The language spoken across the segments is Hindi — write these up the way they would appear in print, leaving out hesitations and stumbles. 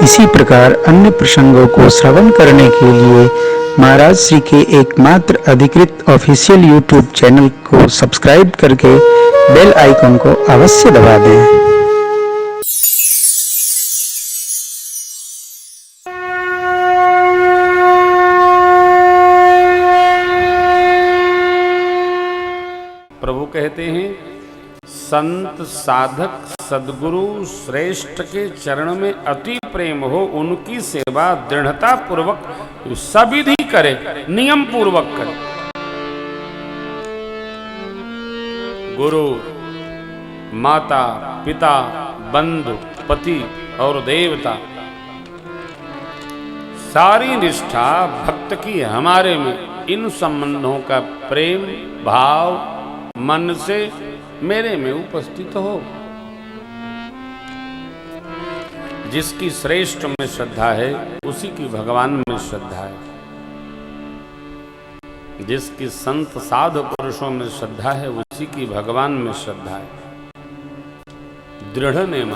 इसी प्रकार अन्य प्रसंगों को श्रवण करने के लिए महाराज श्री के एकमात्र अधिकृत ऑफिशियल यूट्यूब चैनल को सब्सक्राइब करके बेल आइकन को अवश्य दबा दें। प्रभु कहते हैं, संत साधक सद्गुरु श्रेष्ठ के चरण में अति प्रेम हो, उनकी सेवा दृढ़ता पूर्वक सविधि करे, नियम पूर्वक करे। गुरु, माता, पिता, बंधु, पति और देवता, सारी निष्ठा भक्त की हमारे में इन संबंधों का प्रेम भाव मन से मेरे में उपस्थित हो। जिसकी श्रेष्ठ में श्रद्धा है उसी की भगवान में श्रद्धा है। जिसकी संत साधु पुरुषों में श्रद्धा है उसी की भगवान में श्रद्धा है। दृढ़ नियम।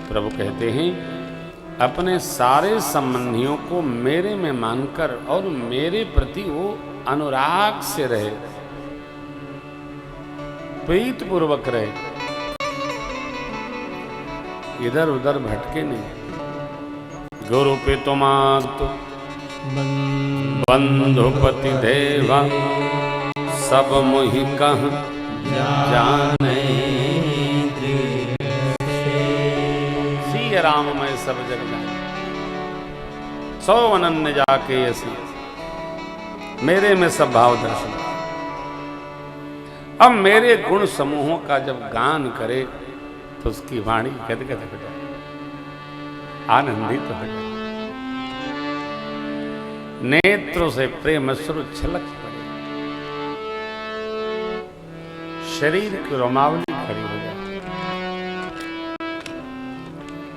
प्रभु कहते हैं, अपने सारे संबंधियों को मेरे में मानकर और मेरे प्रति वो अनुराग से रहे, प्रीत पूर्वक रहे, इधर उधर भटके नहीं। गुरु पे तुमात बंधुपति देवा, सब मोहि कह जाने। सिया राम मैं सब जग जाए, सौ अनन्य जाके ऐसी मेरे में सब भाव दर्शन। अब मेरे गुण समूहों का जब गान करे तो उसकी वाणी गदगद हो जाए, आनंदित हो जाए, नेत्रों से प्रेम अश्रु छलक पड़े, शरीर की रोमावली खड़ी हो जाए।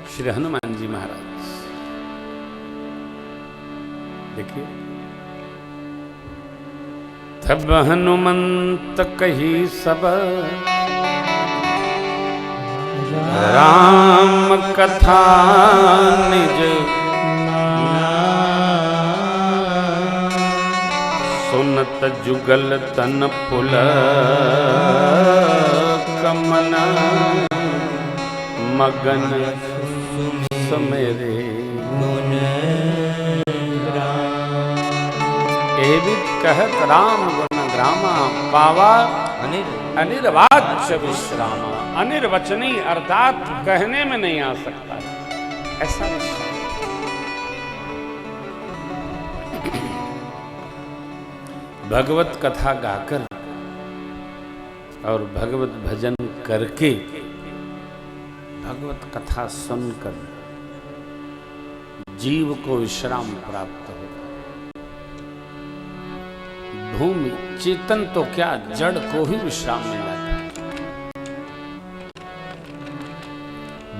श्री हनुमान जी महाराज देखिए, तब हनुमंत कही सब राम कथा निज, सुनत जुगल तन पुल कमन, मगन समेरे एवित कहत राम गुण ग्रामा, पावा अनिर्वाच्य विश्रामा। अनिर्वचनी अर्थात कहने में नहीं आ सकता ऐसा विश्राम। भगवत कथा गाकर और भगवत भजन करके, भगवत कथा सुनकर जीव को विश्राम प्राप्त हो। भूमि चेतन तो क्या, जड़ को ही विश्राम मिल जाता है।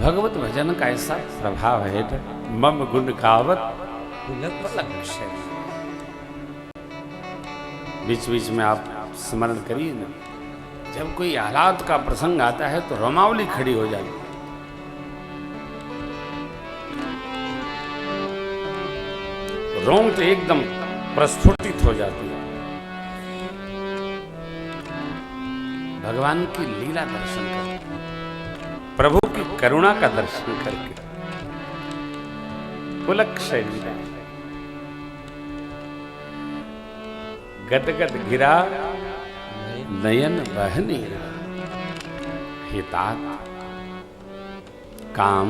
भगवत भजन का ऐसा प्रभाव है, मम गुण गावत लक्ष्य। बीच बीच में आप स्मरण करिए ना, जब कोई आह्लाद का प्रसंग आता है तो रोमावली खड़ी हो जाती है। रोंगटे एकदम प्रस्फुटित हो जाती है। भगवान की लीला दर्शन करके, प्रभु की करुणा का दर्शन करके, पुलक लीला गदगद गिरा नयन बहनी, हितात काम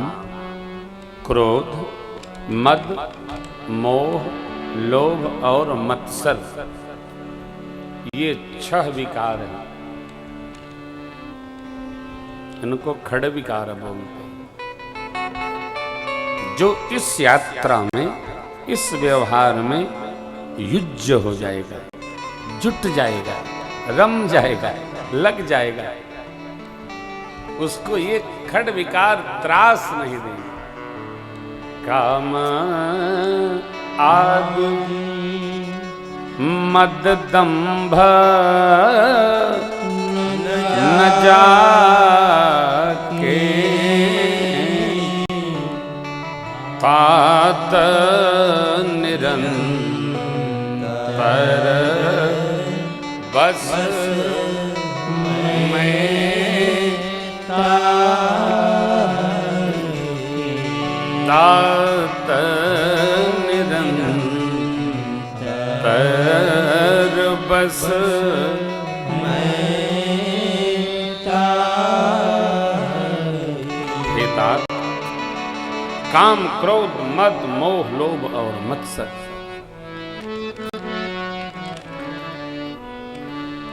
क्रोध मद मोह लोभ और मत्सर, ये 6 विकार हैं। इनको खड़ विकार बोलते हैं। जो इस यात्रा में, इस व्यवहार में युज्य हो जाएगा, जुट जाएगा, रम जाएगा, लग जाएगा, उसको ये खड़ विकार त्रास नहीं देंगे। काम आदि मद दंभ न जाके तात निरंतर बस में तात निरंतर बस हे तात, काम क्रोध मद मोह लोभ और मत्सर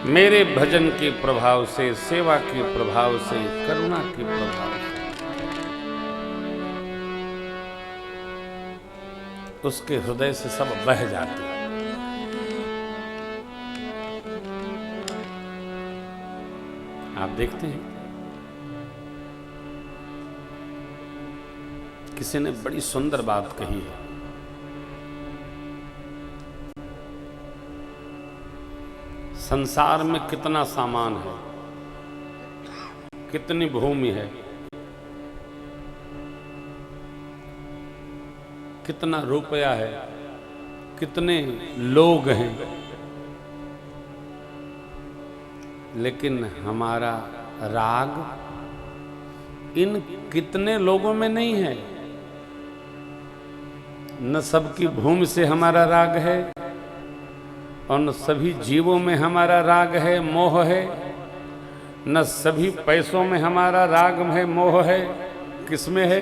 मेरे भजन के प्रभाव से, सेवा के प्रभाव से, करुणा के प्रभाव से उसके हृदय से सब बह जाते हैं। आप देखते हैं किसी ने बड़ी सुंदर बात कही है। संसार में कितना सामान है, कितनी भूमि है, कितना रुपया है, कितने लोग हैं, लेकिन हमारा राग इन कितने लोगों में नहीं है। न सबकी भूमि से हमारा राग है और न सभी जीवों में हमारा राग है, मोह है। न सभी पैसों में हमारा राग है, मोह है। किसमें है?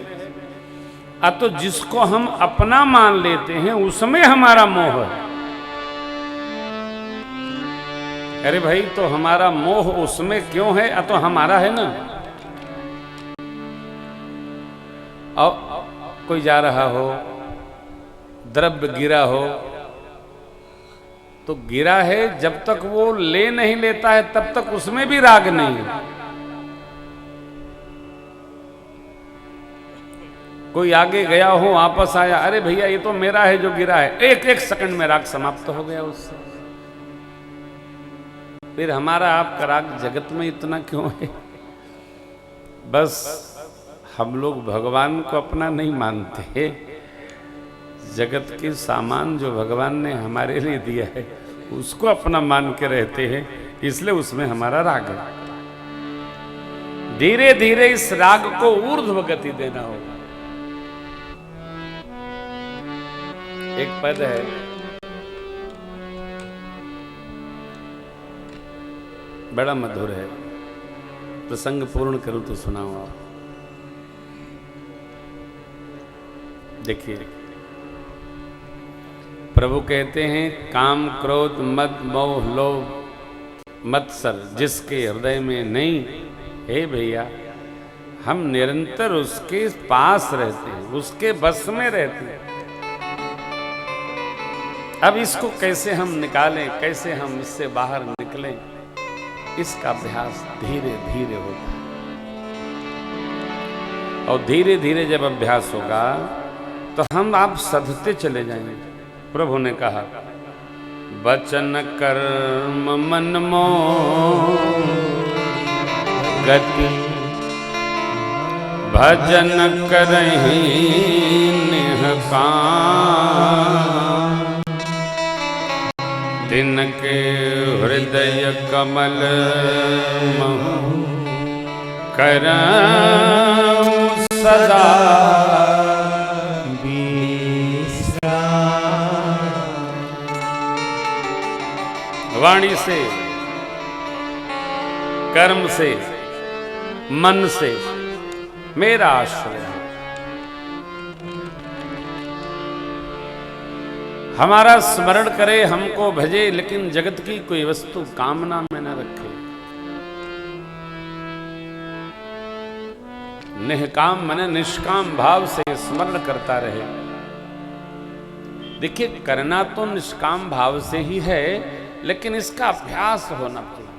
तो जिसको हम अपना मान लेते हैं उसमें हमारा मोह है। अरे भाई, तो हमारा मोह उसमें क्यों है? तो हमारा है ना। और कोई जा रहा हो, द्रव्य गिरा हो, तो गिरा है, जब तक वो ले नहीं लेता है तब तक उसमें भी राग नहीं है। कोई आगे गया हो, वापस आया, अरे भैया ये तो मेरा है जो गिरा है, एक एक सेकंड में राग समाप्त हो गया उससे। फिर हमारा आपका राग जगत में इतना क्यों है? बस हम लोग भगवान को अपना नहीं मानते, जगत के सामान जो भगवान ने हमारे लिए दिया है उसको अपना मान के रहते हैं, इसलिए उसमें हमारा राग है। धीरे धीरे इस राग को ऊर्ध्व गति देना होगा। एक पद है, बड़ा मधुर है, प्रसंग पूर्ण करूं तो सुनाऊं आप। देखिए, प्रभु कहते हैं, काम क्रोध मद मोह लोभ मत्सर जिसके हृदय में नहीं, हे भैया हम निरंतर उसके पास रहते हैं, उसके बस में रहते हैं। अब इसको कैसे हम निकालें, कैसे हम इससे बाहर निकलें, इसका अभ्यास धीरे धीरे होता है। और धीरे धीरे जब अभ्यास होगा तो हम आप सधते चले जाएंगे। प्रभु ने कहा, वचन कर्म मन मोह गति भजन करहीं निहकाम, तिनके हृदय कमल महु करऊं सदा वाणी से, कर्म से, मन से मेरा आश्रय है। हमारा स्मरण करे, हमको भजे, लेकिन जगत की कोई वस्तु कामना में न रखे। निष्काम माने निष्काम भाव से स्मरण करता रहे। देखिए, करना तो निष्काम भाव से ही है, लेकिन इसका अभ्यास होना चाहिए।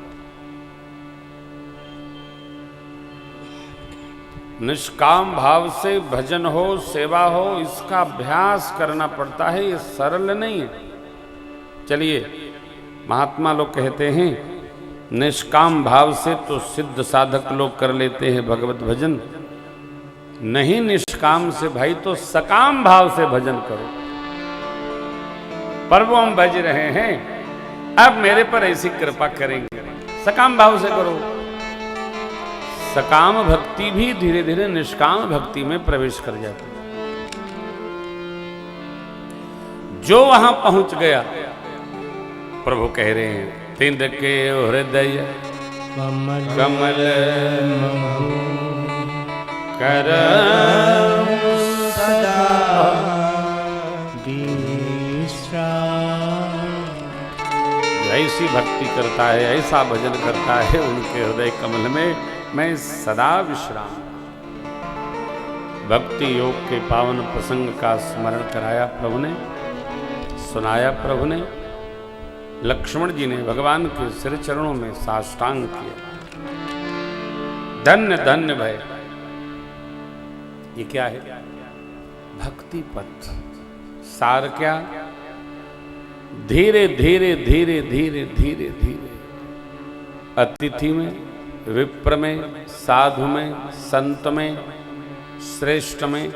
निष्काम भाव से भजन हो, सेवा हो, इसका अभ्यास करना पड़ता है, ये सरल नहीं है। चलिए, महात्मा लोग कहते हैं निष्काम भाव से तो सिद्ध साधक लोग कर लेते हैं भगवत भजन, नहीं निष्काम से भाई तो सकाम भाव से भजन करो। प्रभु हम भज रहे हैं, अब मेरे पर ऐसी कृपा करेंगे, सकाम भाव से करो। सकाम भक्ति भी धीरे धीरे निष्काम भक्ति में प्रवेश कर जाती है। जो वहां पहुंच गया, प्रभु कह रहे हैं तिनके हृदय कमल कर सदा ऐसी भक्ति करता है, ऐसा भजन करता है, उनके हृदय कमल में मैं सदा विश्राम। भक्ति योग के पावन प्रसंग का स्मरण कराया प्रभु ने, सुनाया प्रभु ने। लक्ष्मण जी ने भगवान के सिर चरणों में साष्टांग किया। धन्य धन्य भय। ये क्या है? भक्ति पथ। सार क्या? धीरे धीरे धीरे धीरे धीरे धीरे अतिथि में, विप्र में, साधु में, संत में, श्रेष्ठ में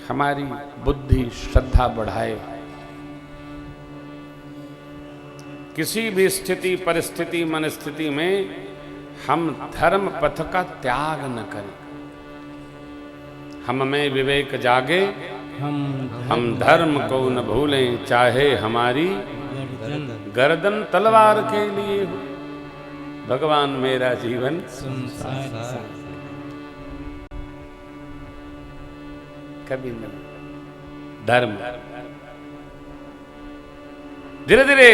हमारी बुद्धि श्रद्धा बढ़ाए। किसी भी स्थिति परिस्थिति मनस्थिति में हम धर्म पथ का त्याग न करें। हम में विवेक जागे, हम धर्म को न भूलें, चाहे हमारी गर्दन तलवार के लिए हो। भगवान मेरा जीवन कभी न। धर्म धीरे धीरे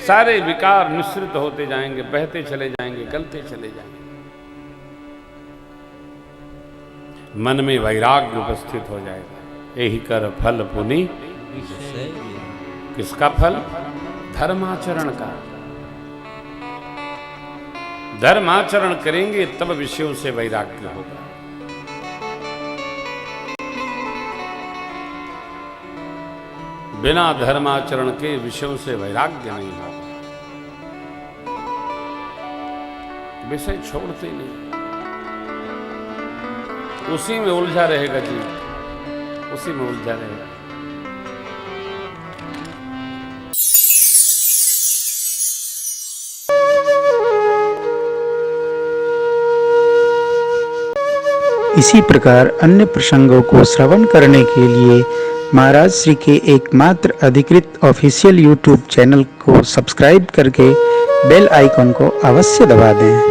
सारे विकार मिश्रित होते जाएंगे, बहते चले जाएंगे, गलते चले जाएंगे। मन में वैराग्य उपस्थित हो जाएगा। यही कर फल पुनि। किसका फल? धर्माचरण का। धर्माचरण करेंगे तब विषयों से वैराग्य होगा। बिना धर्माचरण के विषयों से वैराग्य नहीं होगा। विषय छोड़ते नहीं, उसी में उलझा रहेगा जीव, उसी में उलझा रहेगा। इसी प्रकार अन्य प्रसंगों को श्रवण करने के लिए महाराज श्री के एकमात्र अधिकृत ऑफिशियल यूट्यूब चैनल को सब्सक्राइब करके बेल आइकन को अवश्य दबा दें।